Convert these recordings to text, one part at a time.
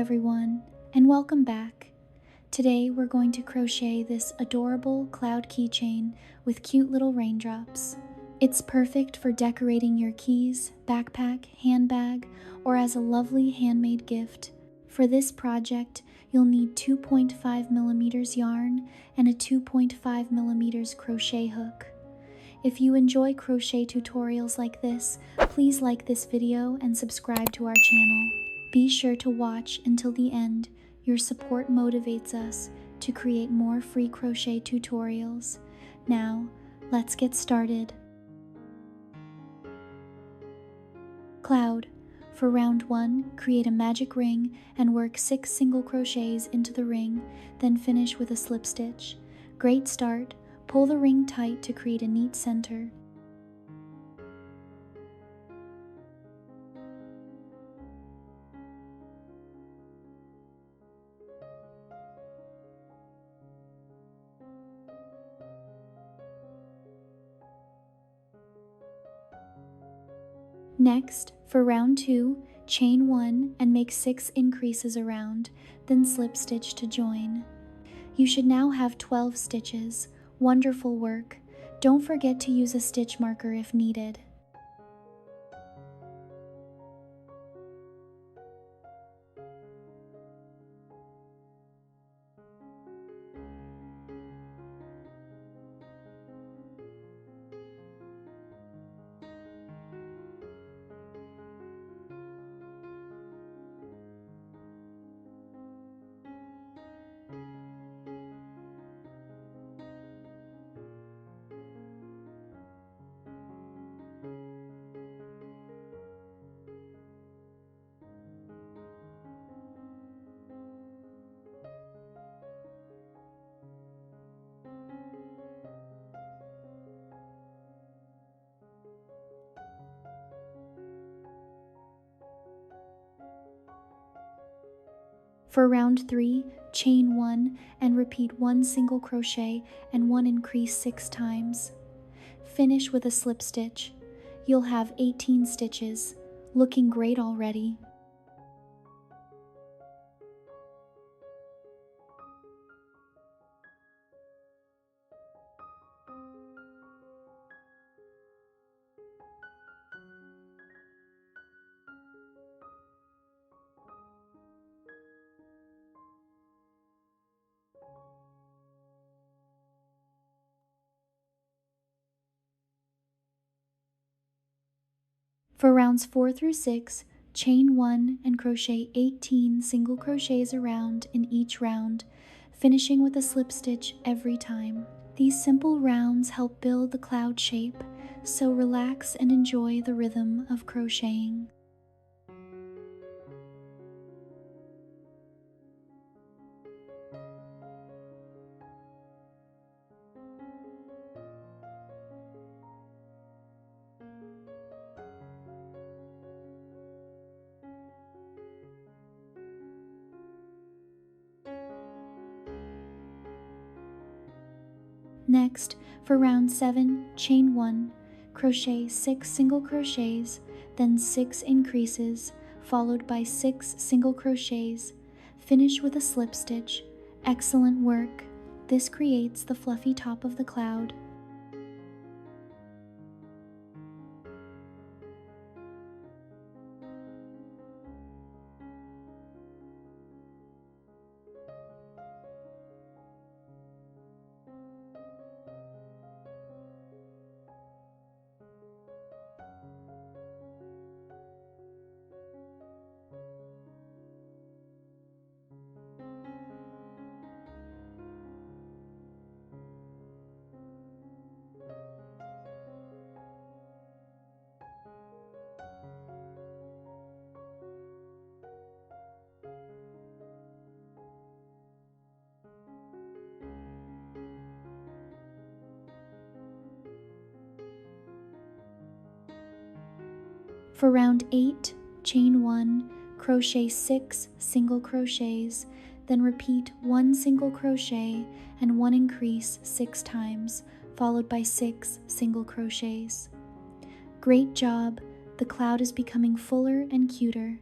everyone, and welcome back. Today we're going to crochet this adorable cloud keychain with cute little raindrops. It's perfect for decorating your keys, backpack, handbag, or as a lovely handmade gift. For this project, you'll need 2.5mm yarn and a 2.5mm crochet hook. If you enjoy crochet tutorials like this, please like this video and subscribe to our channel. Be sure to watch until the end. Your support motivates us to create more free crochet tutorials. Now, let's get started. Cloud. For round 1, create a magic ring and work 6 single crochets into the ring, then finish with a slip stitch. Great start. Pull the ring tight to create a neat center. Next, for round 2, chain 1 and make 6 increases around, then slip stitch to join. You should now have 12 stitches. Wonderful work. Don't forget to use a stitch marker if needed. For round 3, chain 1 and repeat 1 single crochet and 1 increase 6 times. Finish with a slip stitch. You'll have 18 stitches. Looking great already. For rounds 4 through 6, chain 1 and crochet 18 single crochets around in each round, finishing with a slip stitch every time. These simple rounds help build the cloud shape, so relax and enjoy the rhythm of crocheting. Next, for round 7, chain 1, crochet 6 single crochets, then 6 increases, followed by 6 single crochets. Finish with a slip stitch. Excellent work. This creates the fluffy top of the cloud. For round 8, chain 1, crochet 6 single crochets, then repeat 1 single crochet and 1 increase 6 times, followed by 6 single crochets. Great job! The cloud is becoming fuller and cuter.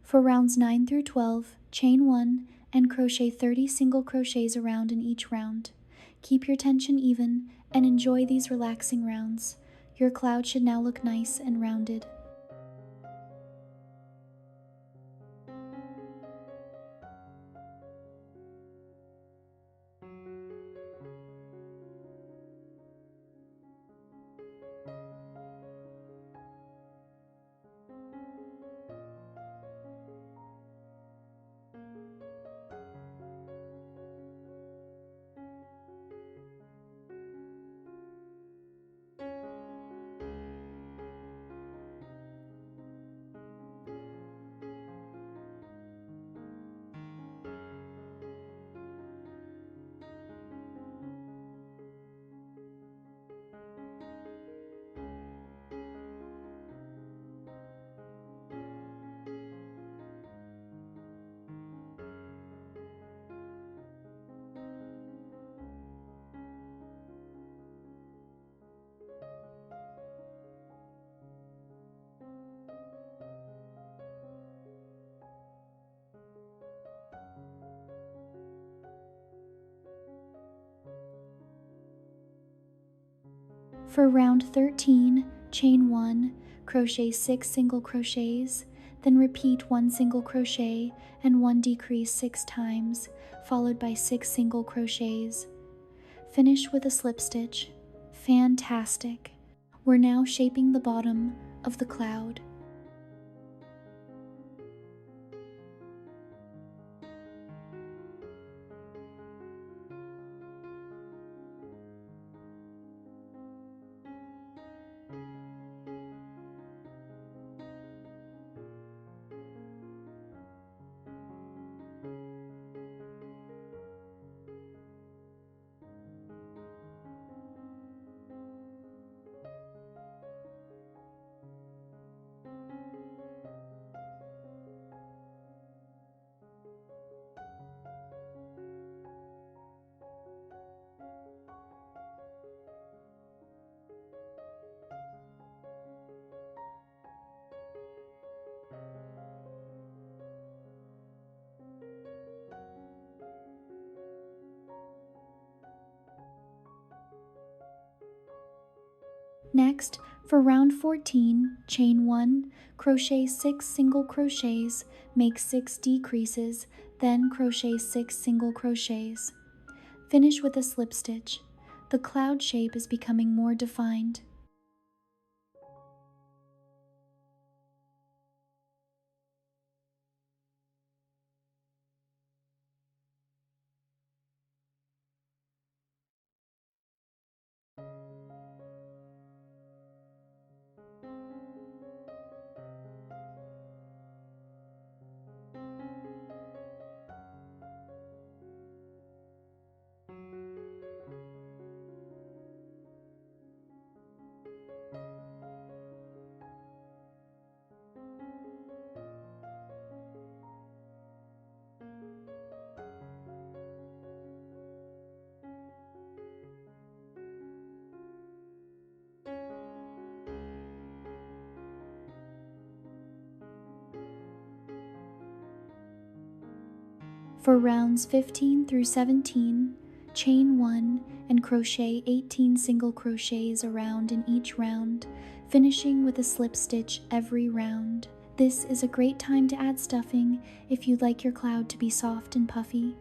For rounds 9 through 12, chain 1 and crochet 30 single crochets around in each round. Keep your tension even and enjoy these relaxing rounds. Your cloud should now look nice and rounded. For round 13, chain 1, crochet 6 single crochets, then repeat 1 single crochet and 1 decrease 6 times, followed by 6 single crochets. Finish with a slip stitch. Fantastic! We're now shaping the bottom of the cloud. Next, for round 14, chain 1, crochet 6 single crochets, make 6 decreases, then crochet 6 single crochets. Finish with a slip stitch. The cloud shape is becoming more defined. For rounds 15 through 17, chain 1 and crochet 18 single crochets around in each round, finishing with a slip stitch every round. This is a great time to add stuffing if you'd like your cloud to be soft and puffy.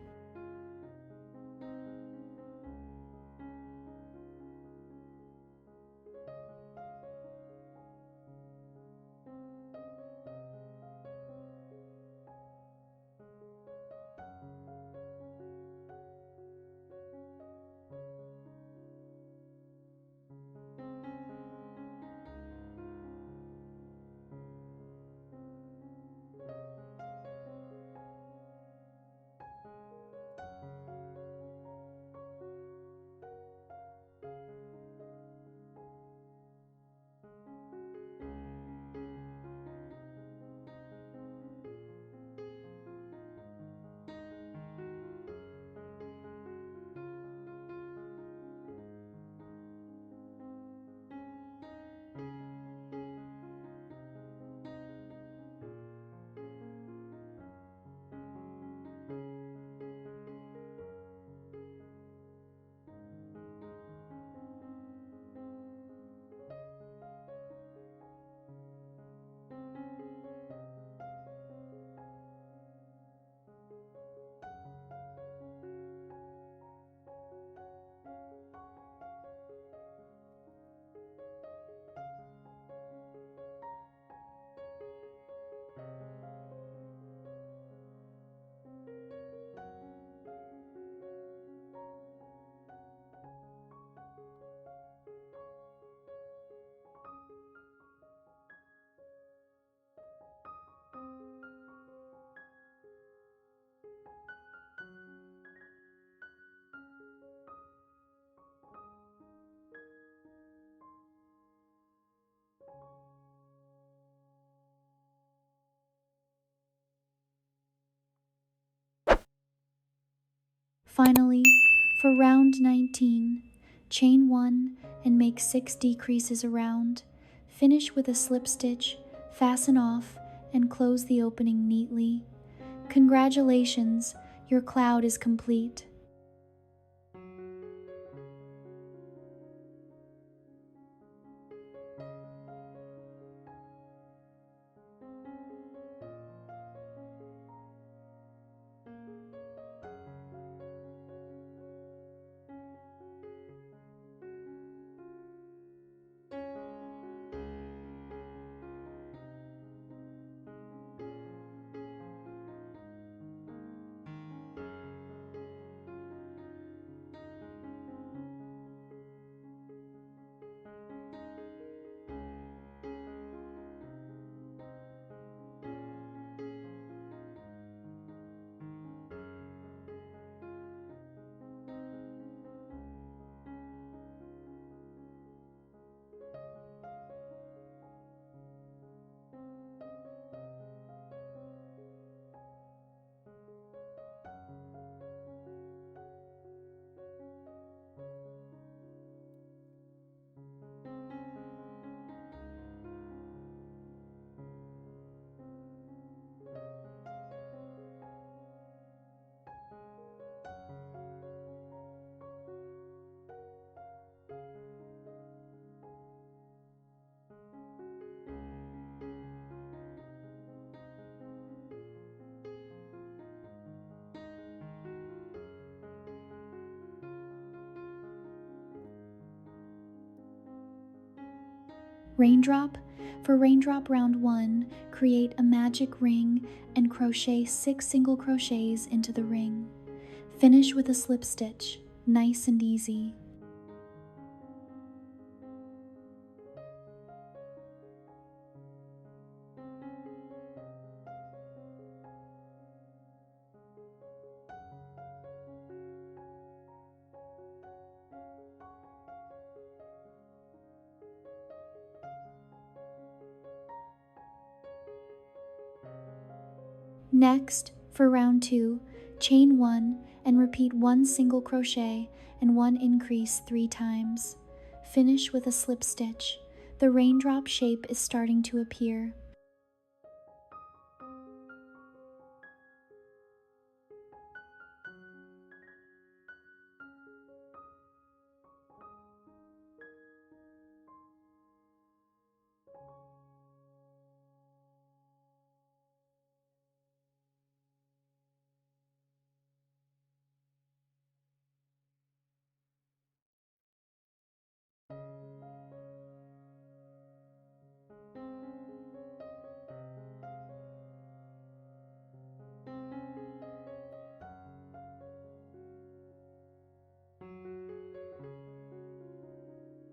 Finally, for round 19, chain 1 and make 6 decreases around. Finish with a slip stitch, fasten off, and close the opening neatly. Congratulations, your cloud is complete. Raindrop. For raindrop round 1, create a magic ring and crochet 6 single crochets into the ring. Finish with a slip stitch, nice and easy. Next, for round 2, chain 1 and repeat 1 single crochet and 1 increase 3 times. Finish with a slip stitch. The raindrop shape is starting to appear.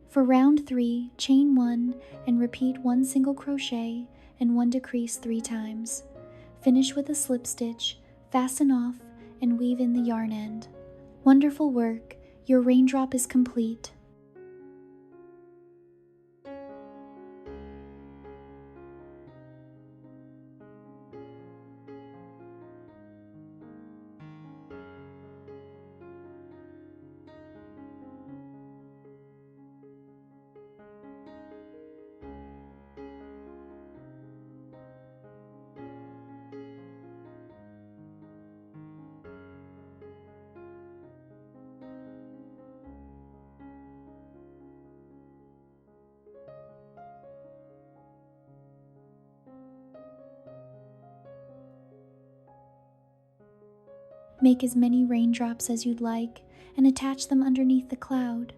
For round 3, chain 1 and repeat 1 single crochet and 1 decrease 3 times. Finish with a slip stitch, fasten off, and weave in the yarn end. Wonderful work! Your raindrop is complete. Make as many raindrops as you'd like and attach them underneath the cloud.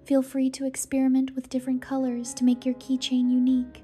Feel free to experiment with different colors to make your keychain unique.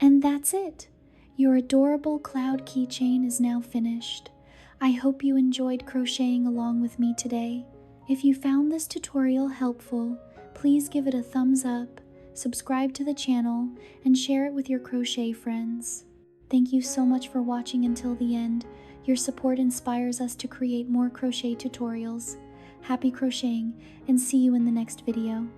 And that's it! Your adorable cloud keychain is now finished. I hope you enjoyed crocheting along with me today. If you found this tutorial helpful, please give it a thumbs up, subscribe to the channel, and share it with your crochet friends. Thank you so much for watching until the end. Your support inspires us to create more crochet tutorials. Happy crocheting, and see you in the next video.